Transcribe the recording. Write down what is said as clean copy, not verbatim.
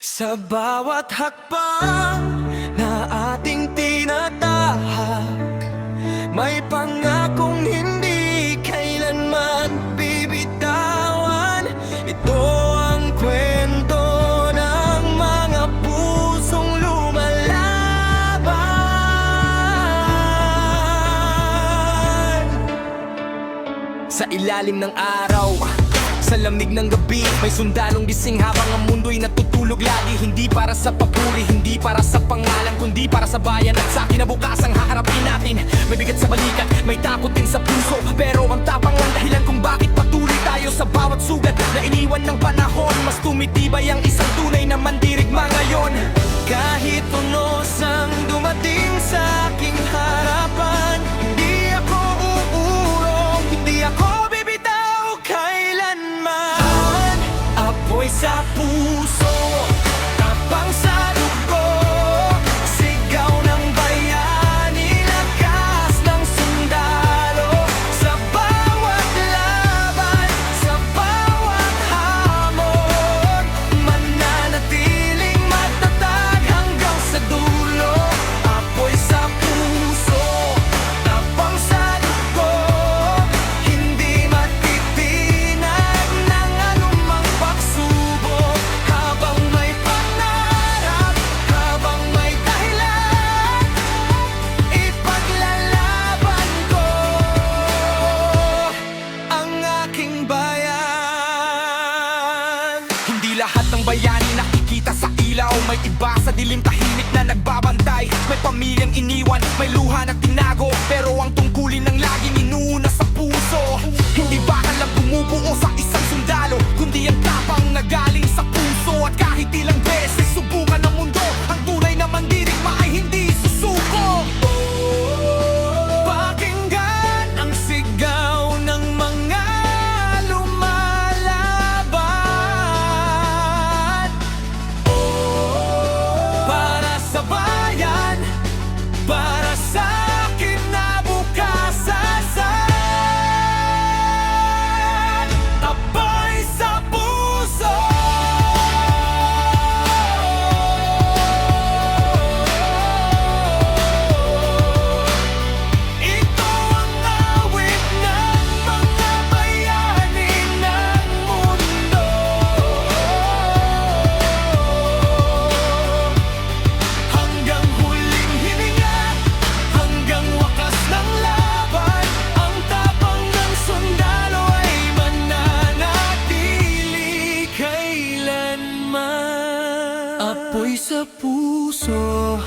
Sa bawat hakbang na ating tinatahak, may pangakong hindi kailanman bibitawan. Ito ang kwento ng mga pusong lumalaban. Sa ilalim ng araw, sa lamig ng gabi, may sundalong gising habang ang mundo'y natutulog lagi. Hindi para sa papuri, hindi para sa pangalan, kundi para sa bayan at sa kinabukas ang haharapin natin. May bigat sa balikat, may takot din sa puso, pero ang tapang ang dahilan kung bakit patuloy tayo sa bawat sugat na iniwan ng panahon. Mas tumitibay ang isang tunay na mandirigma ngayon. Kahit unos ang dumating sa aking harapan, hindi ako uurong, hindi ako apoy sa puso, tapang sa dugo, sigaw ng bayani, lakas ng sundalo. Sa bawat laban, sa bawat hamon, mananatiling matatag hanggang sa dulo. Apoy sa puso, tapang sa dugo, hindi matitinag ng anumang pagsubok. Habang may pangarap, habang may dahilan, ipaglalaban ko ang aking bayan. Hindi lahat ng bayani nakikita sa ilaw, may iba sa dilim tahimik na nagbabantay. May pamilyang iniwan, may luha na tinago, pero ang tungkulin ng laging inuuna sa puso. Hindi bakal lang bumubuo sa isang sundalo, kundi ang tapang na galing sa puso. At kahit ilang beses subukan ng mundo, ang tunay na mandirigma ay hindi susuko. Pakinggan ang sigaw ng mga lumalaban. Para sa bayan, para sa kinabukasan, apoy sa puso. Ito ang awit ng mga bayani ng mundo. Hanggang huling hininga, hanggang wakas ng laban, ang tapang ng sundalo ay mananatili kailanman. Apoy sa puso,